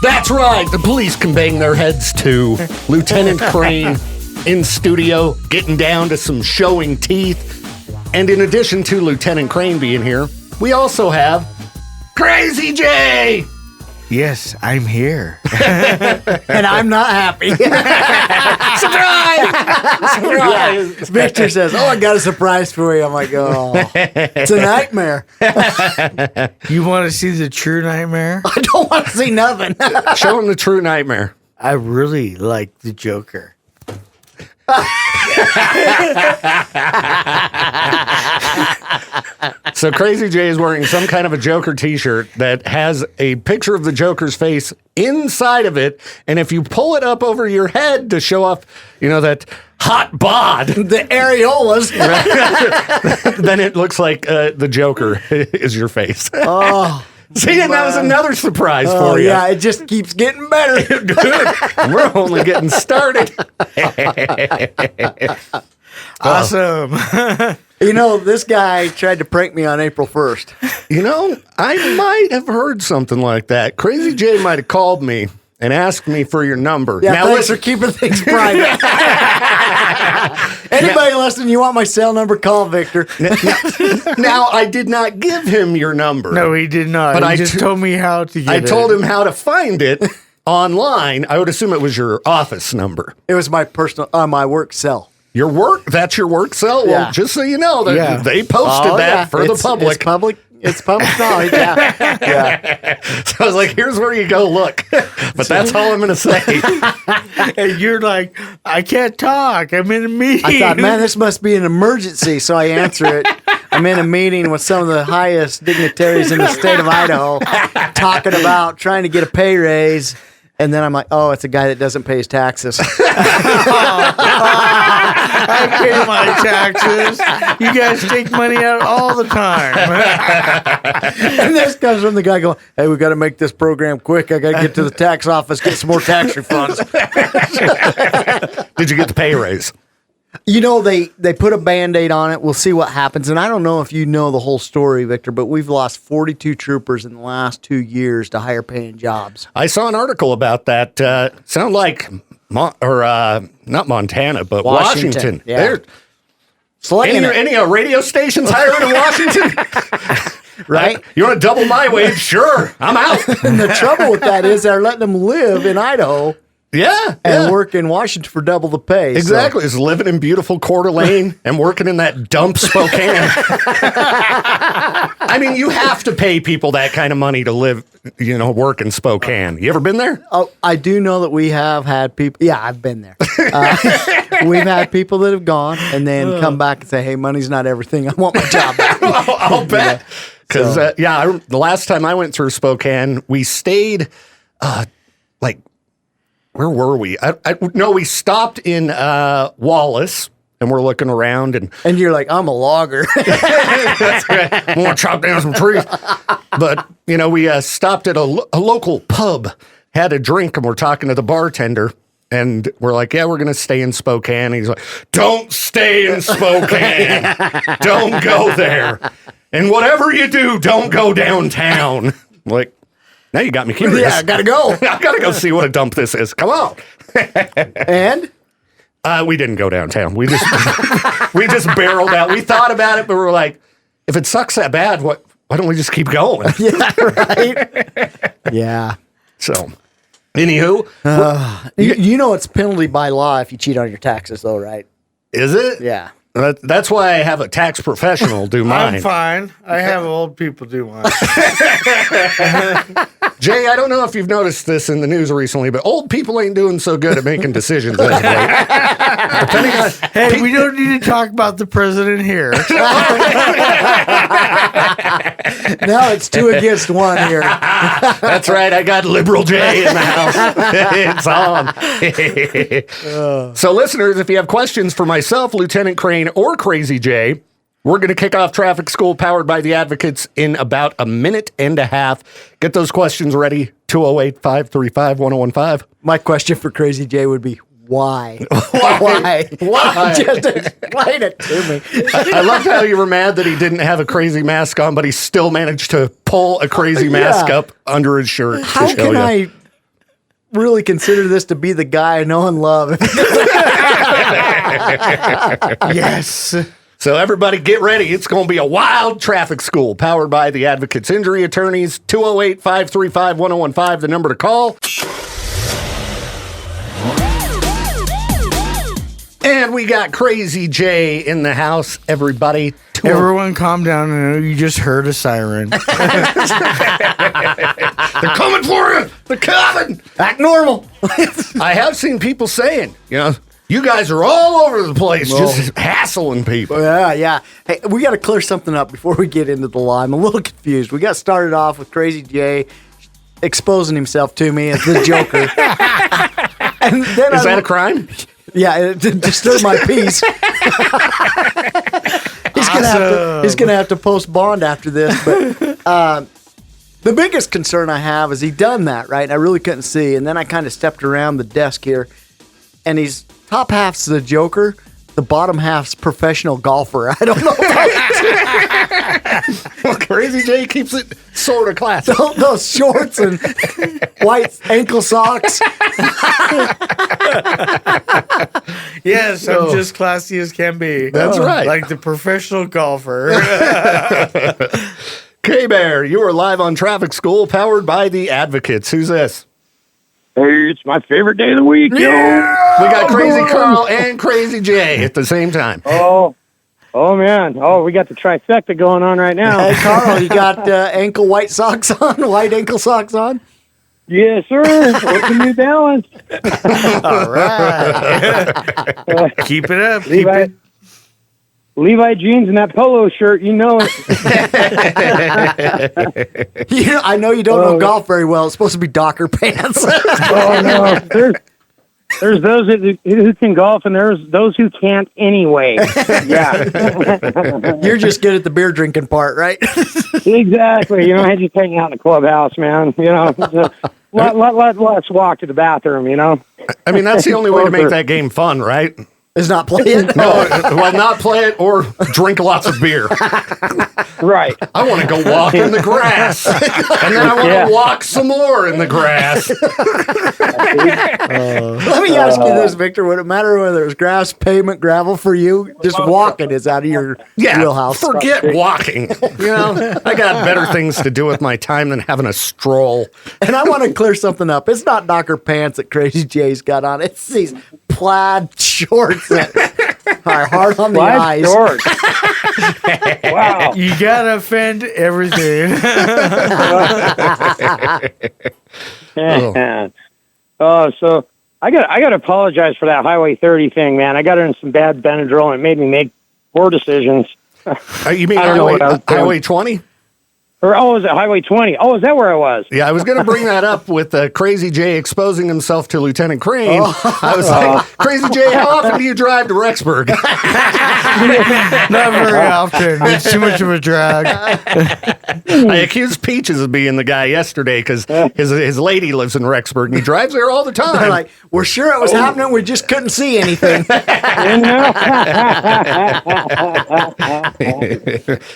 That's right. The police can bang their heads too. Lieutenant Crane in studio, getting down to some showing teeth. And in addition to Lieutenant Crane being here, we also have Crazy Jay. Yes, I'm here. And I'm not happy. Surprise! Surprise! Victor says, "Oh, I got a surprise for you." I'm like, "Oh, it's a nightmare." You want to see the true nightmare? I don't want to see nothing. Show him the true nightmare. I really like the Joker. So Crazy Jay is wearing some kind of a Joker t-shirt that has a picture of the Joker's face inside of it. And if you pull it up over your head to show off, that hot bod, The areolas. then it looks like the Joker is your face. Oh. See, and that was another surprise for you. Yeah, it just keeps getting better. Good. We're only getting started. Awesome. This guy tried to prank me on April 1st. I might have heard something like that. Crazy Jay might have called me and asked me for your number. Yeah, now, thanks for keeping things private. Anybody listening, you want my cell number, call Victor. Now, I did not give him your number. No, he did not. But he I just told me how to get I it. told him how to find it online. I would assume it was your office number. It was my personal, my work cell. Your work? That's your work cell? Well, Yeah. just so you know, that Yeah. they posted that for the public. It's public knowledge. Yeah. So I was like, here's where you go look. But that's all I'm going to say. And you're like, I can't talk. I'm in a meeting. I thought, man, this must be an emergency. So I answer it. I'm in a meeting with some of the highest dignitaries in the state of Idaho talking about trying to get a pay raise. And then I'm like, oh, it's a guy that doesn't pay his taxes. I pay my taxes. You guys take money out all the time. And this comes from the guy going, hey, we got to make this program quick. I got to get to the tax office, get some more tax refunds. Did you get the pay raise? They put a Band-Aid on it. We'll see what happens. And I don't know if you know the whole story, Victor, but we've lost 42 troopers in the last 2 years to higher paying jobs. I saw an article about that. Sound like, not Montana, but Washington. Yeah. They're any radio stations hiring in Washington? Right? You want to double my wage? Sure, I'm out. And the trouble with that is they're letting them live in Idaho. Yeah, And work in Washington for double the pay. exactly. It's living in beautiful Coeur d'Alene and working in that dump Spokane. I mean, you have to pay people that kind of money to live, work in Spokane. You ever been there? Oh, I do know that we have had people. Yeah, I've been there. We've had people that have gone and then come back and say, hey, money's not everything. I want my job back. I'll bet. Because, the last time I went through Spokane, we stayed, where were we? No, we stopped in Wallace, and we're looking around. And you're like, I'm a logger. That's right. I want to chop down some trees. But, we stopped at a local pub, had a drink, and we're talking to the bartender. And we're like, yeah, we're going to stay in Spokane. And he's like, don't stay in Spokane. Don't go there. And whatever you do, don't go downtown. I'm like, now you got me curious. Yeah, I got to go. I got to go see what a dump this is. Come on. And? We didn't go downtown. We just barreled out. We thought about it, but we were like, if it sucks that bad, why don't we just keep going? Yeah, right? Yeah. So, anywho. It's penalty by law if you cheat on your taxes, though, right? Is it? Yeah. That's why I have a tax professional do mine. I'm fine. I have old people do mine. Jay, I don't know if you've noticed this in the news recently, but old people ain't doing so good at making decisions. Depending on, Hey, we don't need to talk about the president here. No, it's 2 against 1 here. That's right. I got Liberal Jay in the house. It's on. So, listeners, if you have questions for myself, Lieutenant Crane, or Crazy Jay, we're going to kick off Traffic School powered by the Advocates in about a minute and a half. Get those questions ready. 208-535-1015. My question for Crazy Jay would be, why? Why? Why? Just explain it to me. I loved how you were mad that he didn't have a crazy mask on, but he still managed to pull a crazy mask up under his shirt. How can I really consider this to be the guy I know and love. Yes. So everybody get ready. It's going to be a wild traffic school powered by the Advocates Injury Attorneys. 208-535-1015, the number to call. And we got Crazy Jay in the house, everybody. Everyone calm down. I know you just heard a siren. They're coming for you. They're coming. Act normal. I have seen people saying, you guys are all over the place, just hassling people. Yeah. Hey, we got to clear something up before we get into the law. I'm a little confused. We got started off with Crazy Jay exposing himself to me as the Joker. And then Is that a crime? Yeah, it disturbed my peace. He's gonna have to post bond after this. But the biggest concern I have is he done that, right? And I really couldn't see. And then I kind of stepped around the desk here, and he's top half's the Joker, the bottom half's professional golfer. I don't know. Well, Crazy Jay keeps it sort of classy. Those shorts and white ankle socks. Yes, I'm just classy as can be. That's right. Like the professional golfer. K-Bear, you are live on Traffic School, powered by the Advocates. Who's this? Hey, it's my favorite day of the week, yo. We got Crazy Carl and Crazy Jay at the same time. Oh, man. Oh, we got the trifecta going on right now. Hey, Carl, you got white ankle socks on? Yes, sir. What's the new balance? All right. Keep it up. Levi jeans and that polo shirt, you know it. I know you don't know golf very well. It's supposed to be Docker pants. Oh, no. There's those who can golf, and there's those who can't anyway. Yeah. You're just good at the beer drinking part, right? Exactly. I had you hanging out in the clubhouse, man. Let's walk to the bathroom, I mean, that's the only way to make that game fun, right? Is not play it. No, well, not play it or drink lots of beer. Right. I want to go walk in the grass. And then I want to walk some more in the grass. Let me ask you this, Victor. Would it matter whether it's grass, pavement, gravel for you? Just walking is out of your wheelhouse. Forget walking. I got better things to do with my time than having a stroll. And I want to clear something up. It's not Docker pants that Crazy Jay's got on. It's these plaid shorts that are hard on the eyes. Shorts. Wow. You gotta offend everything. So I got to apologize for that Highway 30 thing, man. I got in some bad Benadryl, and it made me make poor decisions. You mean Highway 20? Or, is it Highway 20? Oh, is that where I was? Yeah, I was going to bring that up with Crazy Jay exposing himself to Lieutenant Crane. I was like, Crazy Jay, how often do you drive to Rexburg? Not very often. It's too much of a drag. I accused Peaches of being the guy yesterday because his lady lives in Rexburg, and he drives there all the time. They're like, we're sure it was happening. We just couldn't see anything. Did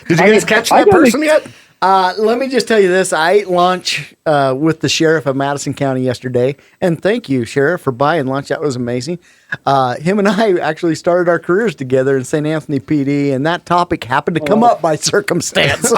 you guys catch that person yet? Let me just tell you this. I ate lunch with the sheriff of Madison County yesterday. And thank you, Sheriff, for buying lunch. That was amazing. Him and I actually started our careers together in St. Anthony PD, and that topic happened to come up by circumstance.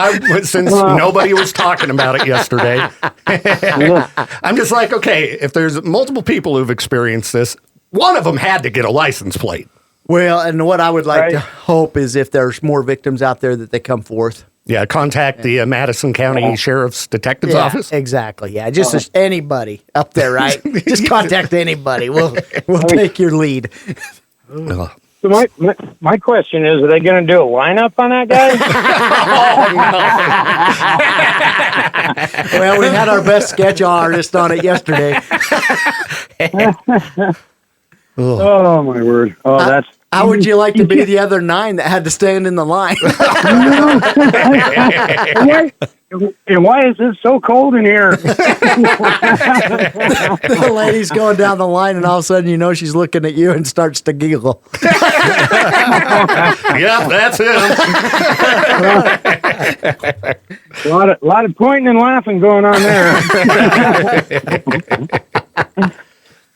Since nobody was talking about it yesterday, I'm just like, okay, if there's multiple people who've experienced this, one of them had to get a license plate. Well, and what I would like to hope is if there's more victims out there that they come forth. Yeah, contact the Madison County Sheriff's Detective's Office. Exactly. Yeah, just anybody up there, right? Just contact anybody. We'll take your lead. So my question is, are they going to do a lineup on that guy? Well, we had our best sketch artist on it yesterday. Oh, my word. Oh, that's... How would you like to be the other 9 that had to stand in the line? And why is it so cold in here? The lady's going down the line, and all of a sudden, she's looking at you and starts to giggle. Yeah, that's him. A lot of pointing and laughing going on there.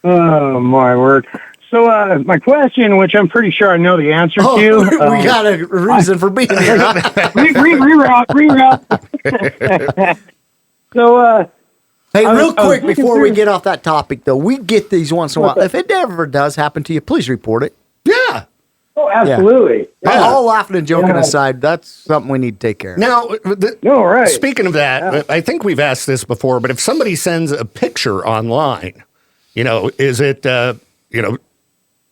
Oh, my word. So, my question, which I'm pretty sure I know the answer Oh, to. we got a reason for being here. Huh? Reroute. So, Hey, I was- real I was quick looking before we through- get off that topic, though, we get these once in a while. If it ever does happen to you, please report it. Yeah. oh, absolutely. Yeah. All laughing and joking Yeah. aside, that's something we need to take care of. Now, No, right. speaking of that, I think we've asked this before, but if somebody sends a picture online, is it,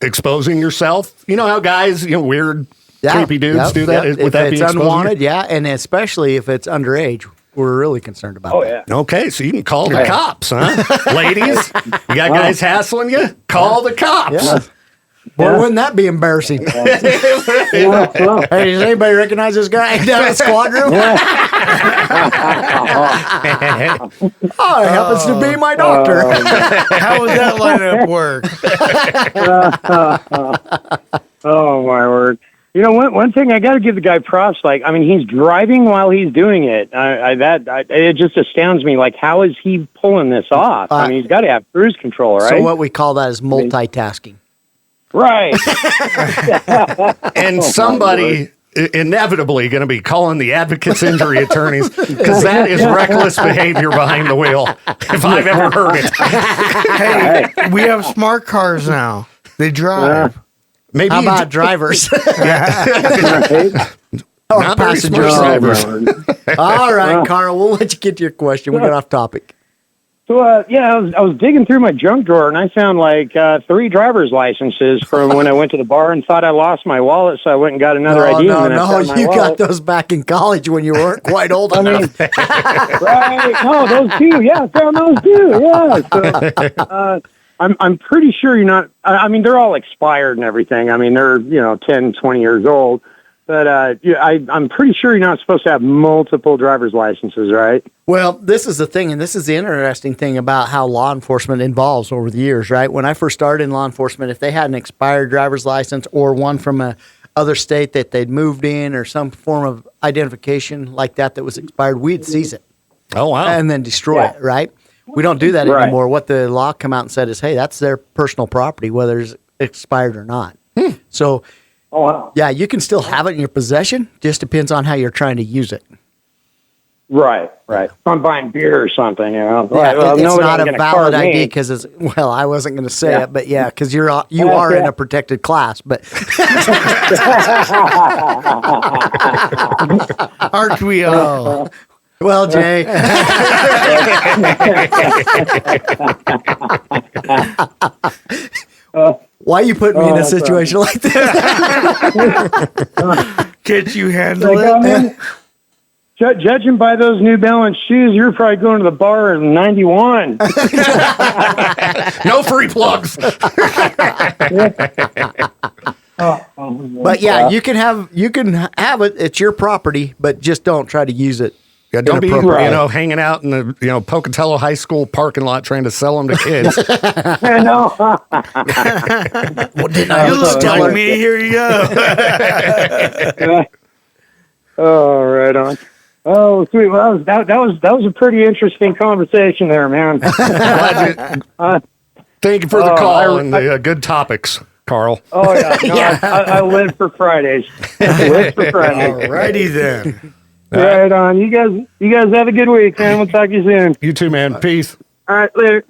exposing yourself? You know how guys, weird, creepy dudes do that? Yep. Would If that be it's exposing? unwanted, yeah, and especially if it's underage, we're really concerned about Oh, that. yeah. Okay, so you can call the cops, huh? Ladies, you got guys hassling you? Call the cops. Yeah. Boy, wouldn't that be embarrassing? Yeah, well, Hey, does anybody recognize this guy down at squad room? Oh, it happens to be my doctor. How would that lineup work? oh, my word. One thing I got to give the guy props. He's driving while he's doing it. It just astounds me. Like, how is he pulling this off? He's got to have cruise control, right? So what we call that is multitasking. Right. And somebody inevitably going to be calling the advocates injury attorneys because that is reckless behavior behind the wheel if I've ever heard it. Hey, we have smart cars now. They drive. Maybe How you about drivers? Right? Or Not very passengers? smart drivers. All right, Carl, we'll let you get to your question. We got off topic. So, I was digging through my junk drawer, and I found 3 driver's licenses from when I went to the bar and thought I lost my wallet, so I went and got another ID. No, and then I found my you got wallet. those back in college when you weren't quite old enough. Right. No, those too. Yeah, I found those too. Yeah. So, I'm pretty sure you're not. They're all expired and everything. They're 10, 20 years old. But I'm pretty sure you're not supposed to have multiple driver's licenses, right? Well, this is the thing, and this is the interesting thing about how law enforcement evolves over the years, right? When I first started in law enforcement, if they had an expired driver's license or one from a other state that they'd moved in or some form of identification like that was expired, we'd seize it. Oh, wow. And then destroy it, right? We don't do that Right. anymore. What the law come out and said is, hey, that's their personal property, whether it's expired or not. So, Oh, wow. yeah, you can still have it in your possession. Just depends on how you're trying to use it. Right. If I'm buying beer or something, Yeah, Well, it's nobody's not a gonna valid card me. ID because it's, well, I wasn't going to say Yeah. it, but yeah, because you are in yeah. a protected class. But Aren't we all? well, Jay, why you put me in a situation like this? Can't you handle Like, it? Judging by those New Balance shoes, you're probably going to the bar in '91. No free plugs. But yeah, you can have it. It's your property, but just don't try to use it. Yeah, don't be, inappropriately. hanging out in the, Pocatello High School parking lot trying to sell them to kids. I know. Well, didn't I You look tell like her? me. Here you go. Oh, right on. Oh, sweet. Well, that was a pretty interesting conversation there, man. Thank you for the call and the good topics, Carl. Oh yeah, no, I live for Fridays. I live for Fridays. Alrighty then. Right on. You guys have a good week, man. We'll talk to you soon. You too, man. Peace. All right, later.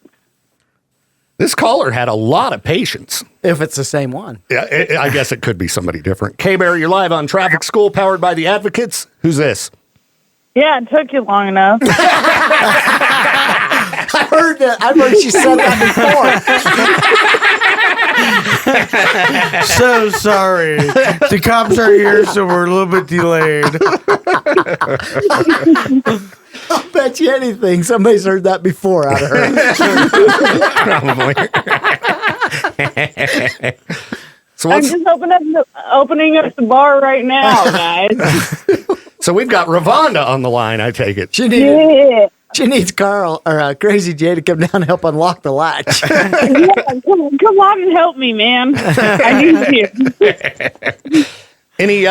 This caller had a lot of patience. If it's the same one. Yeah, I guess it could be somebody different. K-Bear, you're live on Traffic School, powered by the Advocates. Who's this? Yeah, it took you long enough. I heard that. I heard she said that before. So sorry. The cops are here, so we're a little bit delayed. I'll bet you anything. Somebody's heard that before out of her. Probably. So I'm what's, just opening up the bar right now, guys. so we've got Ravonda on the line, I take it. She needs Carl or Crazy Jay to come down and help unlock the latch. Yeah, come on and help me, man. I need you. Any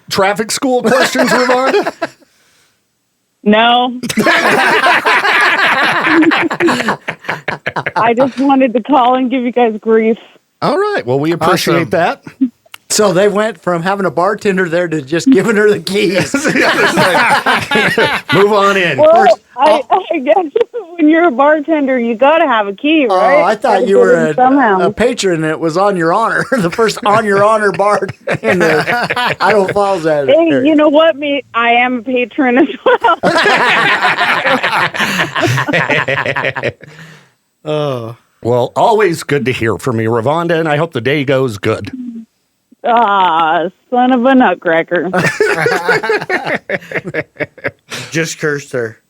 traffic school questions, Ravonda? No. I just wanted to call and give you guys grief. All right. Well, we appreciate that. So they went from having a bartender there to just giving her the keys. Move on in. Well, First- I guess when you're a bartender, you got to have a key, right? Oh, I thought you were a patron and it was on your honor. The first on your honor bar in the Idaho Falls area. Hey, you know what? I am a patron as well. Well, always good to hear from you, Ravonda, and I hope the day goes good. Son of a nutcracker. Just cursed her.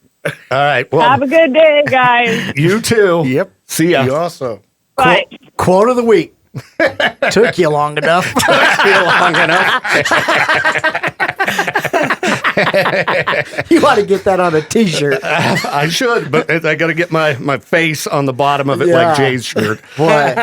All right. Well, Have a good day, guys. you too. Yep. See ya. You also. Bye. Quote of the week. Took you long enough. Long enough. You ought to get that on a T-shirt. I should, but I got to get my face on the bottom of it Yeah. like Jay's shirt. Boy.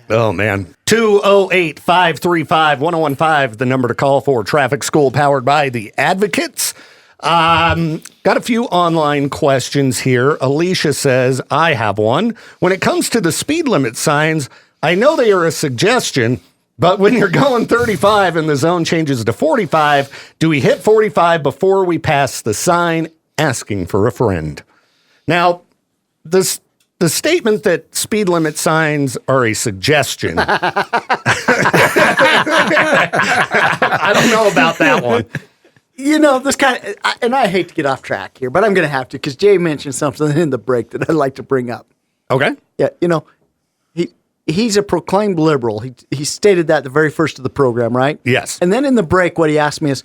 Oh, man. 208-535-1015, the number to call for Traffic School powered by the Advocates. Got a few online questions here. Alicia says, I have one. When it comes to the speed limit signs, I know they are a suggestion, but when you're going 35 and the zone changes to 45, do we hit 45 before we pass the sign? Asking for a friend. Now, the statement that speed limit signs are a suggestion. I don't know about that one. You know, this kind of, and I hate to get off track here, but I'm going to have to because Jay mentioned something in the break that I'd like to bring up. Okay. Yeah, you know, he's a proclaimed liberal. He stated that the very first of the program, right? Yes. And then in the break, what he asked me is,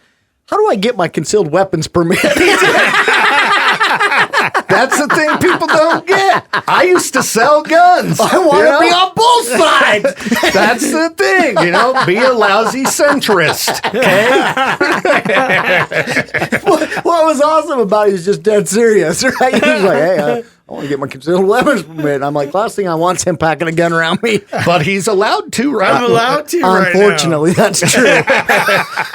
how do I get my concealed weapons permit? That's the thing people don't get. I used to sell guns. I want to be on both sides. That's the thing, be a lousy centrist. Okay? What was awesome about it is just dead serious, right? He was like, hey, I want to get my concealed weapons permit. And I'm like, last thing I want is him packing a gun around me. But he's allowed to, right? I'm allowed to right now. Unfortunately, that's true.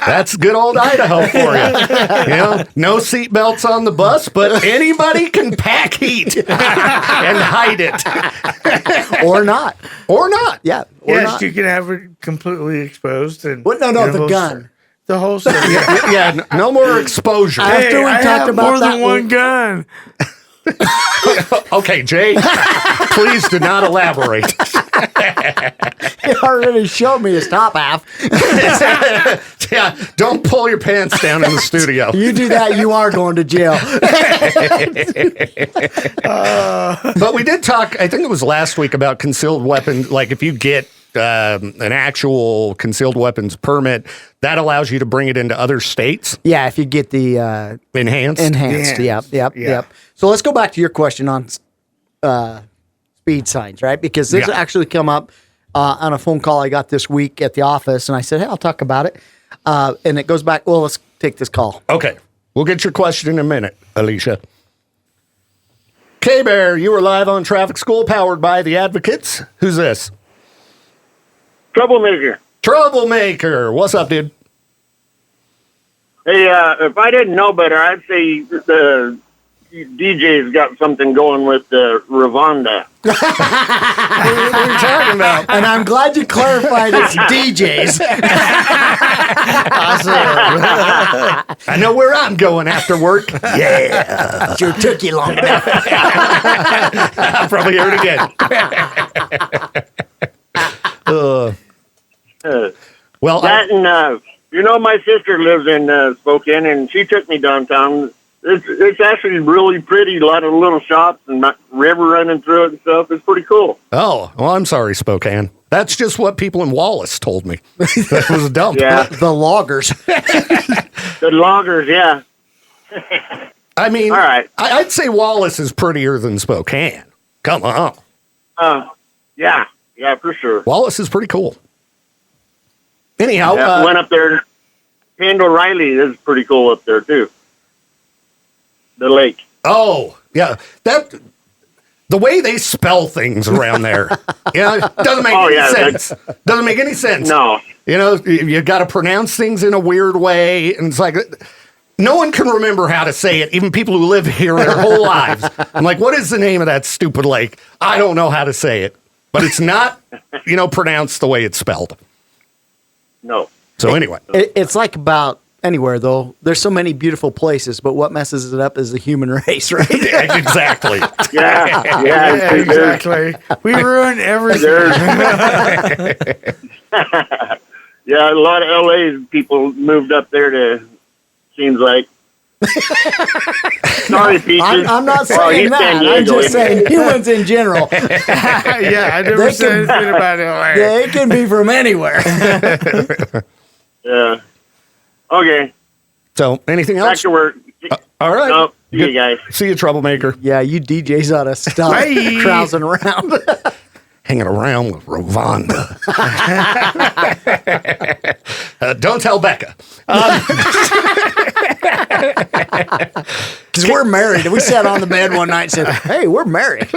That's good old Idaho for you. No seatbelts on the bus, but anybody can pack heat and hide it. Or not. Or not. Yeah. Or Yes, not. you can have it completely exposed. And What? No, in a the holster. gun. The holster. Yeah. Yeah, no more exposure. After we I talked have about more that than one gun. Okay, Jay, please do not elaborate. He already showed me his top half. Yeah, don't pull your pants down in the studio. You do that, you are going to jail. But we did talk, I think it was last week, about concealed weapons. Like if you get an actual concealed weapons permit, that allows you to bring it into other states. Yeah, if you get the Enhanced. enhanced. Yep. So let's go back to your question on speed signs, right? Because this Yeah. actually come up on a phone call I got this week at the office, and I said, hey, I'll talk about it. And it goes back, well, let's take this call. Okay, we'll get your question in a minute, Alicia. K-Bear, you were live on Traffic School, powered by the Advocates. Who's this? Troublemaker. Troublemaker. What's up, dude? Hey, if I didn't know better, I'd say the DJ's got something going with Ravonda. What are you talking about? And I'm glad you clarified it's DJs. I know where I'm going after work. Yeah. Sure took you long enough. I'll probably hear it again. Well, That and my sister lives in Spokane, and she took me downtown. It's actually really pretty. A lot of little shops and river running through it and stuff. It's pretty cool. well, I'm sorry, Spokane. That's just what people in Wallace told me. That was a dump. Yeah, The loggers. the loggers. Yeah. I mean, All right. I'd say Wallace is prettier than Spokane. Come on. Yeah, for sure. Wallace is pretty cool. Anyhow, Yeah, went up there. Hand O'Reilly is pretty cool up there too. The lake. oh, yeah, the way they spell things around there, doesn't make any sense. Doesn't make any sense. No. You got to pronounce things in a weird way, and it's like no one can remember how to say it, even people who live here their whole lives. I'm like, what is the name of that stupid lake? I don't know how to say it. But it's not, pronounced the way it's spelled. No. So anyway. It's like about anywhere, though. There's so many beautiful places, but what messes it up is the human race, right? Yeah, exactly. Yeah, exactly. We ruin everything. Yeah, a lot of LA people moved up there to, seems like. Sorry, Peaches. I'm not Well, saying he's that. San I'm Diego, just isn't he? saying humans in general. Yeah, I never They said can- anything about LA. They can be from anywhere. Yeah. Okay, So anything back else? to work. All right. No, see you Good- guys. See you, troublemaker. Yeah, you DJs ought to stop Bye. carousing around. Hanging around with Rovanda. Don't tell Becca. Because we're married. And we sat on the bed one night and said, hey, we're married.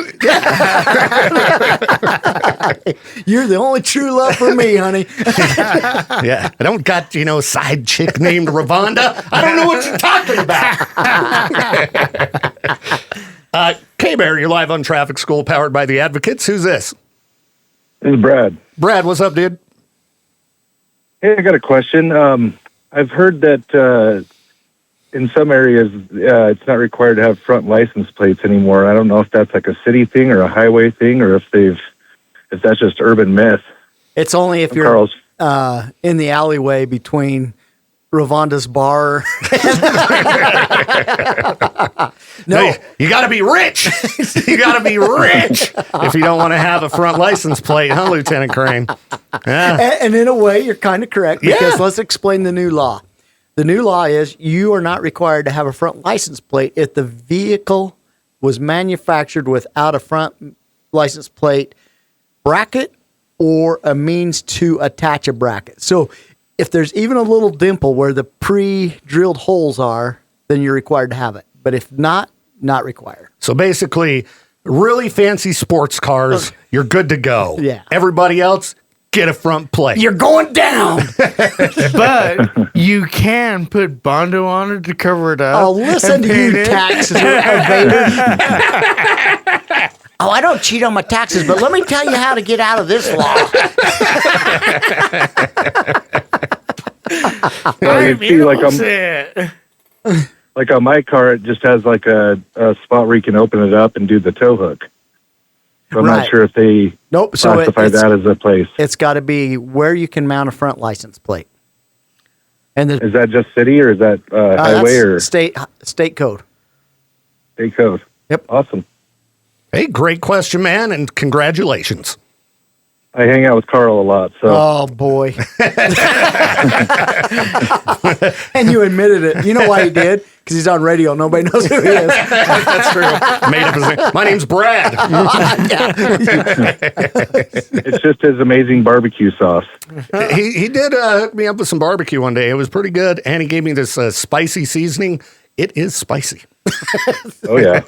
You're the only true love for me, honey. Yeah, I don't got, side chick named Ravonda. I don't know what you're talking about. K-Bear, you're live on Traffic School, powered by the Advocates. Who's this? This is Brad. Brad, what's up, dude? Hey, I got a question. I've heard that in some areas it's not required to have front license plates anymore. I don't know if that's like a city thing or a highway thing, or if that's just urban myth. It's only if you're Carl's. in the alleyway between Ravonda's bar. No. Hey, you got to be rich. You got to be rich if you don't want to have a front license plate, huh, Lieutenant Crane? Yeah. And in a way, you're kind of correct, because Yeah. let's explain the new law. The new law is you are not required to have a front license plate if the vehicle was manufactured without a front license plate bracket or a means to attach a bracket. So if there's even a little dimple where the pre-drilled holes are, then you're required to have it. But if not required. So basically, really fancy sports cars, you're good to go. Yeah. Everybody else, get a front plate. You're going down. But you can put Bondo on it to cover it up. Oh, listen and to paint you, it. tax evader. Oh, I don't cheat on my taxes, but let me tell you how to get out of this law. You see, Like, like on my car, it just has like a spot where you can open it up and do the tow hook. So I'm Right. not sure if they Nope. So classify that as a place. it's got to be where you can mount a front license plate. And the Is that just city, or is that highway or state code. state code? Yep. Awesome. Hey, great question, man, and congratulations. I hang out with Carl a lot, so Oh boy. And you admitted it. You know why he did? Because he's on radio. Nobody knows who he is. That's true. Made up his name. My name's Brad. it's just his amazing barbecue sauce. He did hook me up with some barbecue one day. It was pretty good, and he gave me this spicy seasoning. It is spicy. Oh yeah.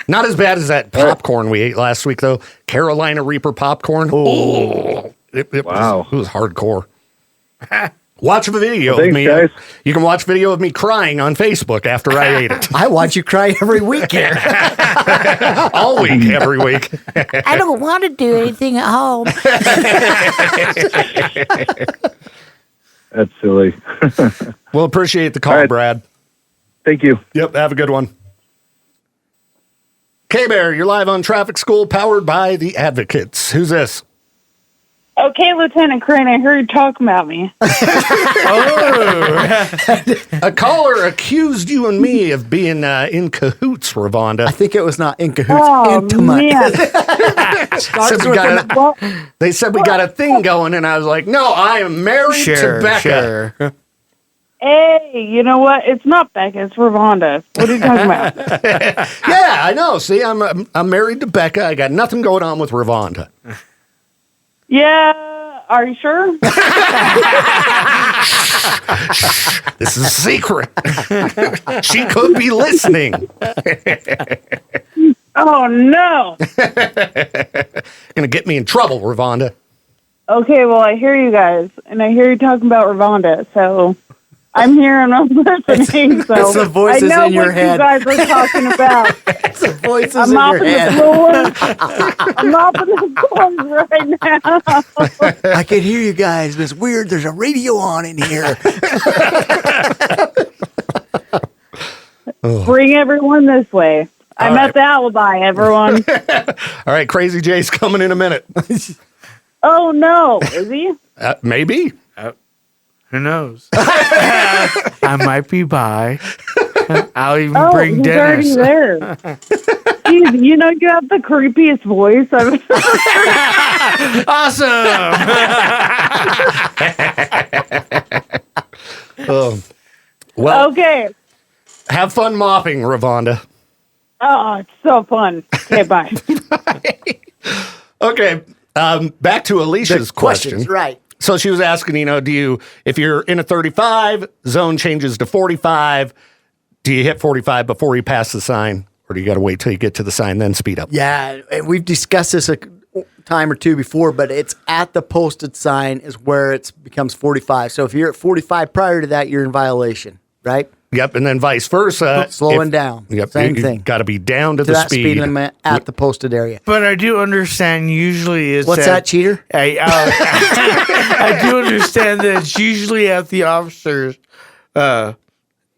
Not as bad as that popcorn we ate last week, though. Carolina Reaper popcorn. Oh, Wow. it was hardcore. Watch a video Well, of me. thanks, guys. You can watch video of me crying on Facebook after I ate it. I watch you cry every week here. All week, every week. I don't want to do anything at home. That's silly. We'll appreciate the call, All right. Brad. Thank you. Yep, have a good one. K-Bear, you're live on Traffic School, powered by the Advocates. Who's this? Okay, Lieutenant Crane, I heard you talking about me. A caller accused you and me of being in cahoots, Ravonda. I think it was not in cahoots. Oh, Intimate. man. Said we got they said we got a thing going, and I was like, no, I am married to Becca. Sure. Hey, you know what? It's not Becca, it's Ravonda. What are you talking about? Yeah, I know. See, I'm married to Becca. I got nothing going on with Ravonda. Yeah, are you sure? This is a secret. She could be listening. Oh, no. Gonna get me in trouble, Ravonda. Okay, well, I hear you guys, and I hear you talking about Ravonda, so I'm here and I'm listening. So it's the voices I know in your what head. you guys are talking about. It's the voices I'm in your mopping head. the floor. I'm mopping the floors right now. I can hear you guys. It's weird. There's a radio on in here. Bring everyone this way. I'm All right. at the alibi, everyone. All right, Crazy Jay's coming in a minute. Oh no, is he? Maybe. Who knows? I might be by. I'll even Oh, bring he's Dennis. already there. Jeez, you know you have the creepiest voice I've Awesome. Well, Okay. have fun mopping, Ravonda. Oh, it's so fun. Okay, bye. Okay, back to Alicia's question. Questions, right. So she was asking, if you're in a 35, zone changes to 45, do you hit 45 before you pass the sign? Or do you got to wait till you get to the sign, then speed up? Yeah, and we've discussed this a time or two before, but it's at the posted sign is where it becomes 45. So if you're at 45 prior to that, you're in violation, right? Yep, and then vice versa. Slowing down. Yep, Same you thing. Got to be down to To the that speed. speed limit at the posted area. But I do understand usually it's What's that, cheater? I do understand that it's usually at the officer's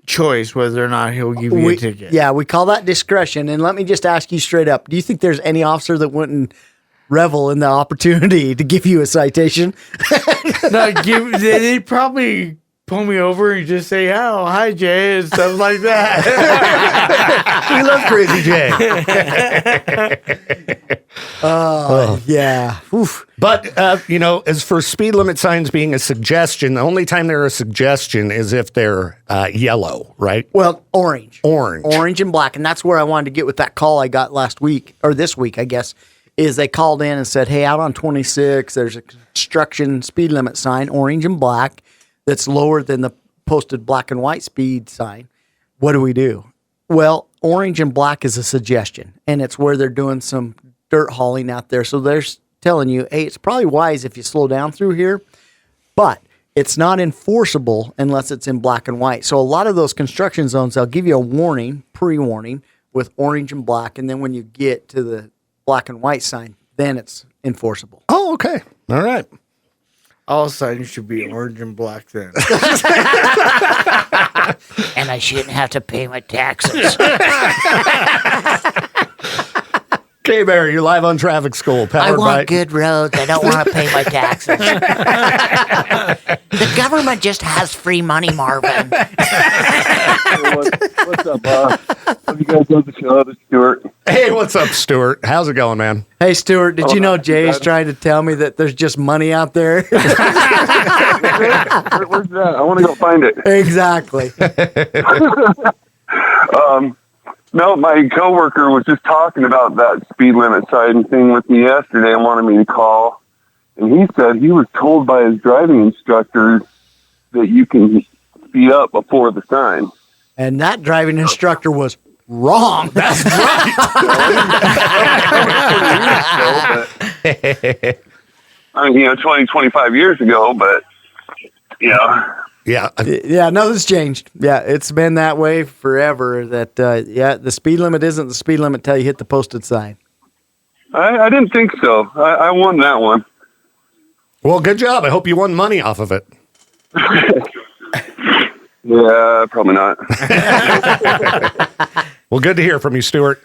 choice whether or not he'll give you a ticket. Yeah, we call that discretion. And let me just ask you straight up. Do you think there's any officer that wouldn't revel in the opportunity to give you a citation? No, they probably pull me over and just say, "Oh, hi, Jay," and stuff like that. We love Crazy Jay. Yeah. Oof. But, as for speed limit signs being a suggestion, the only time they're a suggestion is if they're yellow, right? Well, orange. Orange. Orange and black. And that's where I wanted to get with that call I got last week, or this week, I guess, is they called in and said, hey, out on 26, there's a construction speed limit sign, orange and black, that's lower than the posted black and white speed sign. What do we do? Well, orange and black is a suggestion, and it's where they're doing some dirt hauling out there. So they're telling you, hey, it's probably wise if you slow down through here, but it's not enforceable unless it's in black and white. So a lot of those construction zones, they'll give you a warning, pre-warning, with orange and black, and then when you get to the black and white sign, then it's enforceable. Oh, okay. All right. All of a sudden, you should be orange and black then. And I shouldn't have to pay my taxes. K-Bear, you're live on Traffic School. I Powered want by... good roads. I don't want to pay my taxes. The government just has free money, Marvin. What's up, Hope you guys love the show. This is Stuart. Hey, what's up, Stuart? How's it going, man? Hey, Stuart, did you know Jay's trying to tell me that there's just money out there? Where's that? I want to go find it. Exactly. No, my coworker was just talking about that speed limit sign thing with me yesterday and wanted me to call. And he said he was told by his driving instructor that you can speed up before the sign. And that driving instructor was wrong. That's right. I mean, 20, 25 years ago, but, Yeah. Yeah, nothing's changed. Yeah, it's been that way forever. That the speed limit isn't the speed limit till you hit the posted sign. I didn't think so. I won that one. Well, good job. I hope you won money off of it. Yeah, probably not. Well, good to hear from you, Stuart.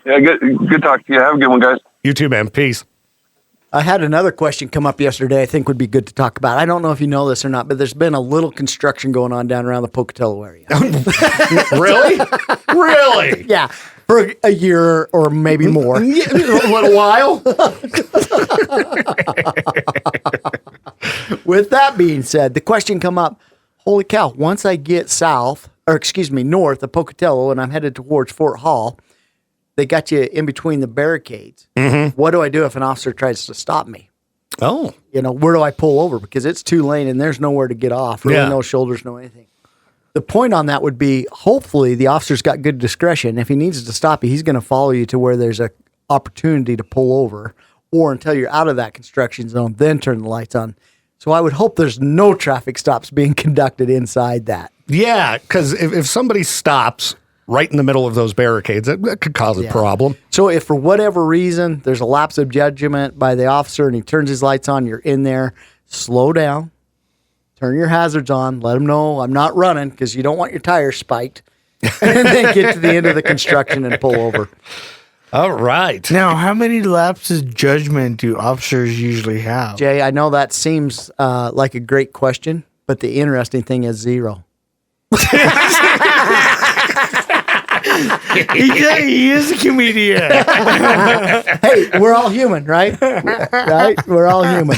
Yeah, good talk to you. Have a good one, guys. You too, man. Peace. I had another question come up yesterday I think would be good to talk about. I don't know if you know this or not, but there's been a little construction going on down around the Pocatello area. Really? Really? Yeah, for a year or maybe more. Yeah, a little while. With that being said, the question come up, holy cow, once I get north of Pocatello and I'm headed towards Fort Hall, they got you in between the barricades. Mm-hmm. What do I do if an officer tries to stop me? Oh. Where do I pull over? Because it's 2 lane and there's nowhere to get off. Really, no shoulders, no anything. The point on that would be, hopefully the officer's got good discretion. If he needs to stop you, he's going to follow you to where there's a opportunity to pull over, or until you're out of that construction zone, then turn the lights on. So I would hope there's no traffic stops being conducted inside that. Yeah, because if somebody stops right in the middle of those barricades, that could cause a problem. So if for whatever reason there's a lapse of judgment by the officer and he turns his lights on, you're in there, slow down, turn your hazards on, let him know I'm not running because you don't want your tires spiked, and then get to the end of the construction and pull over. All right. Now, how many lapses of judgment do officers usually have? Jay, I know that seems like a great question, but the interesting thing is 0. He is a comedian. Hey, we're all human, right? Right? We're all human.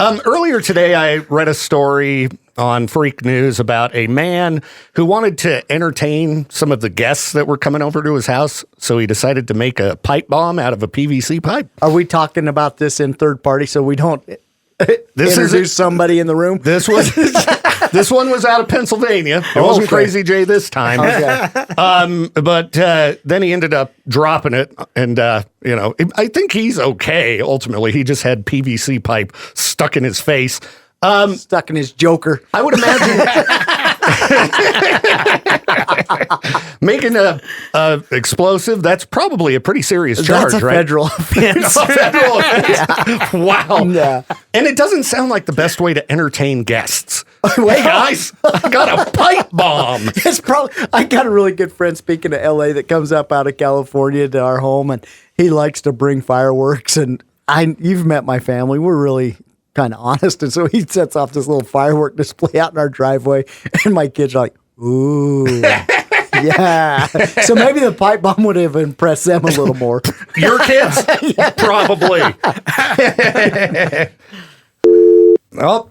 Earlier today, I read a story on Freak News about a man who wanted to entertain some of the guests that were coming over to his house. So he decided to make a pipe bomb out of a PVC pipe. Are we talking about this in third party so we don't introduce somebody in the room? This was this one was out of Pennsylvania. It wasn't Okay. Crazy Jay this time. Okay. But then he ended up dropping it, and I think he's okay. Ultimately, he just had PVC pipe stuck in his face. Stuck in his joker. I would imagine making a explosive. That's probably a pretty serious charge, That's a right? federal offense. A federal offense. Wow. Yeah. And it doesn't sound like the best way to entertain guests. Wait, Hey guys, I got a pipe bomb. It's probably. I got a really good friend, speaking of LA, that comes up out of California to our home, and he likes to bring fireworks. And you've met my family. We're really kind of honest, and so he sets off this little firework display out in our driveway, and my kids are like, "Ooh, yeah." So maybe the pipe bomb would have impressed them a little more. Your kids? Probably. Oh.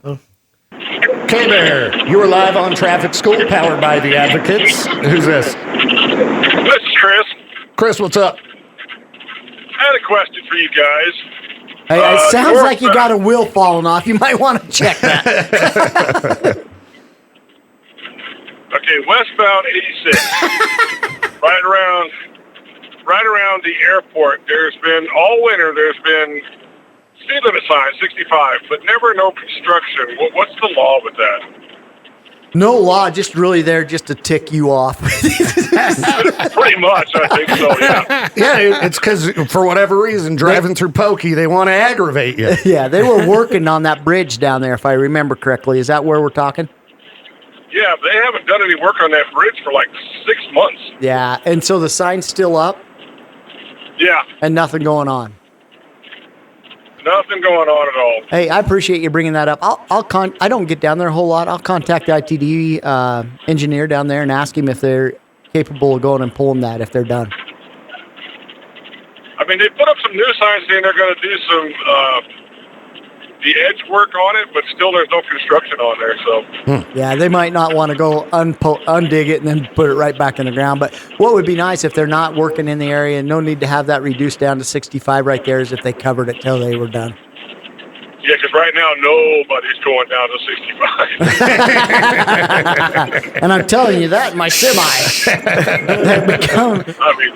K-Bear, you are live on Traffic School, powered by the Advocates. Who's this? This is Chris. Chris, what's up? I had a question for you guys. Hey, it sounds like you got a wheel falling off. You might want to check that. Okay, westbound 86, right around the airport. There's been all winter. There's been speed limit sign 65, but never no construction. What's the law with that? No law, just really there just to tick you off. Pretty much, I think so. Yeah. Yeah, it's because for whatever reason, driving through Pokey, they want to aggravate you. Yeah, they were working on that bridge down there, if I remember correctly. Is that where we're talking? Yeah, they haven't done any work on that bridge for like 6 months. Yeah, and so the sign's still up Yeah, and nothing going on. nothing going on at all. Hey, I appreciate you bringing that up. I don't get down there a whole lot. I'll contact the ITD engineer down there and ask him if they're capable of going and pulling that if they're done. I mean, they put up some new signs saying they're going to do some the edge work on it, but still there's no construction on there. So Yeah, they might not want to go undig it and then put it right back in the ground. But what would be nice if they're not working in the area, and no need to have that reduced down to 65 right there, is if they covered it till they were done. yeah, because right now nobody's going down to 65. And I'm telling you that in my semi. That become, I mean,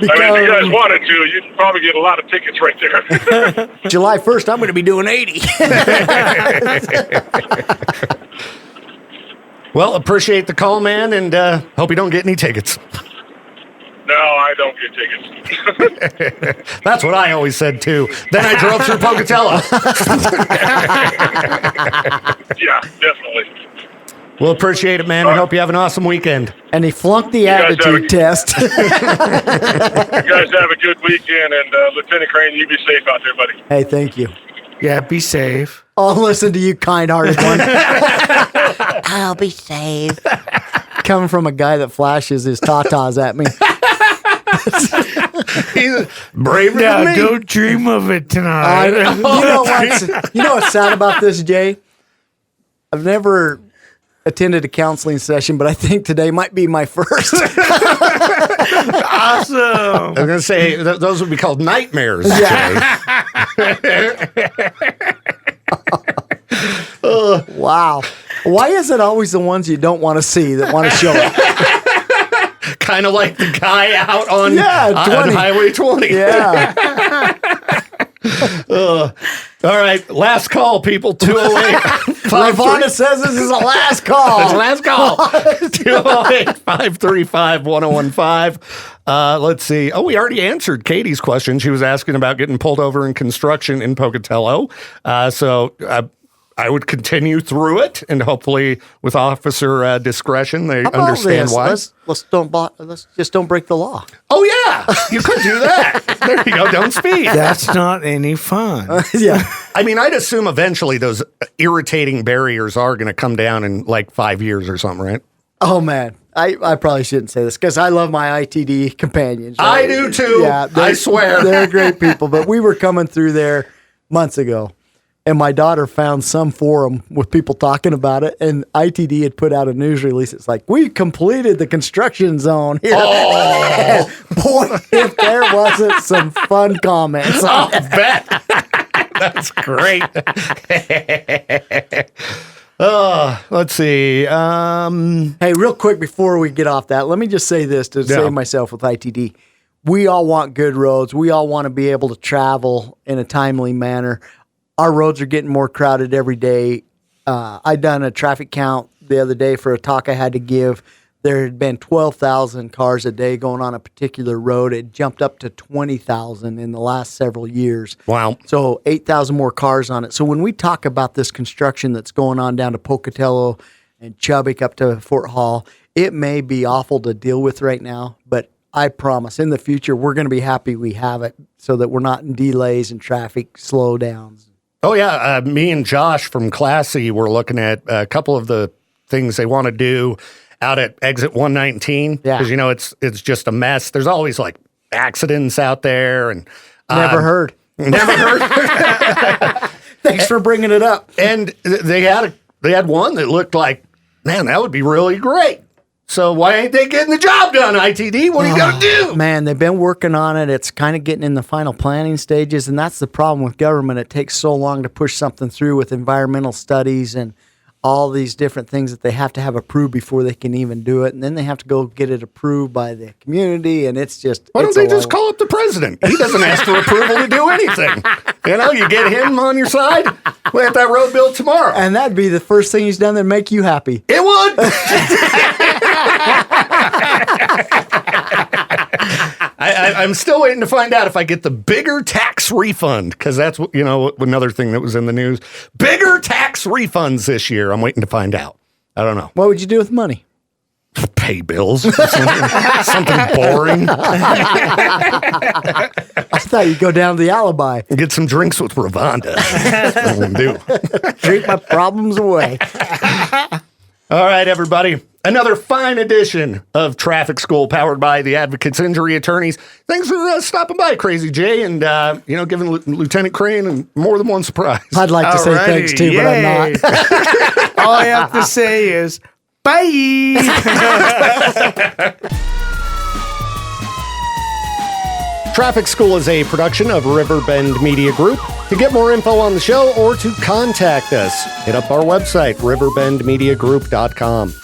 if you guys wanted to, you'd probably get a lot of tickets right there. July 1st, I'm going to be doing 80. Well, appreciate the call, man, and hope you don't get any tickets. No, I don't get tickets. That's what I always said, too. Then I drove through Pocatello. Yeah, definitely. Well, appreciate it, man, and hope you have an awesome weekend. And he flunked the guys have aptitude test. You guys have a good weekend, and Lieutenant Crane, you be safe out there, buddy. Hey, thank you. Yeah, be safe. I'll listen to you, kind-hearted one. I'll be safe. Coming from a guy that flashes his tatas at me. He's braver Yeah, than me. don't dream of it tonight. You know what's sad about this, Jay? I've never attended a counseling session, but I think today might be my first. Awesome. I was going to say, those would be called nightmares. Yeah. Wow. Why is it always the ones you don't want to see that want to show up? Kind of like the guy out on, Yeah, on 20. Highway 20. Yeah. All right, last call, people. 208. Ravana says this is the last call. That's the last call. 208-535-1015. Let's see. Oh, we already answered Katie's question. She was asking about getting pulled over in construction in Pocatello. So I would continue through it, and hopefully, with officer discretion, they understand why. Let's just don't break the law. Oh yeah, you could do that. There you go. Don't speed. That's not any fun. Yeah. I mean, I'd assume eventually those irritating barriers are going to come down in like 5 years or something, right? Oh man, I probably shouldn't say this because I love my ITD companions. I do too. Yeah, I swear they're great people. But we were coming through there months ago. And my daughter found some forum with people talking about it, and ITD had put out a news release. It's like, we completed the construction zone here. Oh. Boy, if there wasn't some fun comments. I'll bet. That's great. Let's see. Hey, real quick before we get off that, let me just say this to save myself with ITD. We all want good roads. We all want to be able to travel in a timely manner. Our roads are getting more crowded every day. I done a traffic count the other day for a talk I had to give. There had been 12,000 cars a day going on a particular road. It jumped up to 20,000 in the last several years. Wow. So 8,000 more cars on it. So when we talk about this construction that's going on down to Pocatello and Chubbuck up to Fort Hall, it may be awful to deal with right now, but I promise in the future, we're going to be happy we have it so that we're not in delays and traffic slowdowns. Oh, yeah. Me and Josh from Classy were looking at a couple of the things they want to do out at exit 119. Yeah. Because, you know, it's just a mess. There's always like accidents out there. And Never heard. Thanks for bringing it up. And they had one that looked like, man, that would be really great. So why ain't they getting the job done, ITD? What are you going to do? Man, they've been working on it. It's kind of getting in the final planning stages, and that's the problem with government. It takes so long to push something through with environmental studies and all these different things that they have to have approved before they can even do it, and then they have to go get it approved by the community, and it's just... Why don't they just call up the president? He doesn't ask for approval to do anything. You know, you get him on your side, we'll have that road built tomorrow. And that'd be the first thing he's done that'd make you happy. It would! I'm still waiting to find out if I get the bigger tax refund, because that's, you know, another thing that was in the news. Bigger tax refunds this year. I'm waiting to find out. I don't know. What would you do with money? Pay bills. Something boring. I thought you'd go down to the Alibi. Get some drinks with Ravanda. That's what I'm going to do. Drink my problems away. All right, everybody. Another fine edition of Traffic School powered by the Advocates Injury Attorneys. Thanks for stopping by, Crazy Jay, and, giving Lieutenant Crane more than one surprise. I'd like to say thanks too, but I'm not. All I have to say is, bye. Traffic School is a production of Riverbend Media Group. To get more info on the show or to contact us, hit up our website, riverbendmediagroup.com.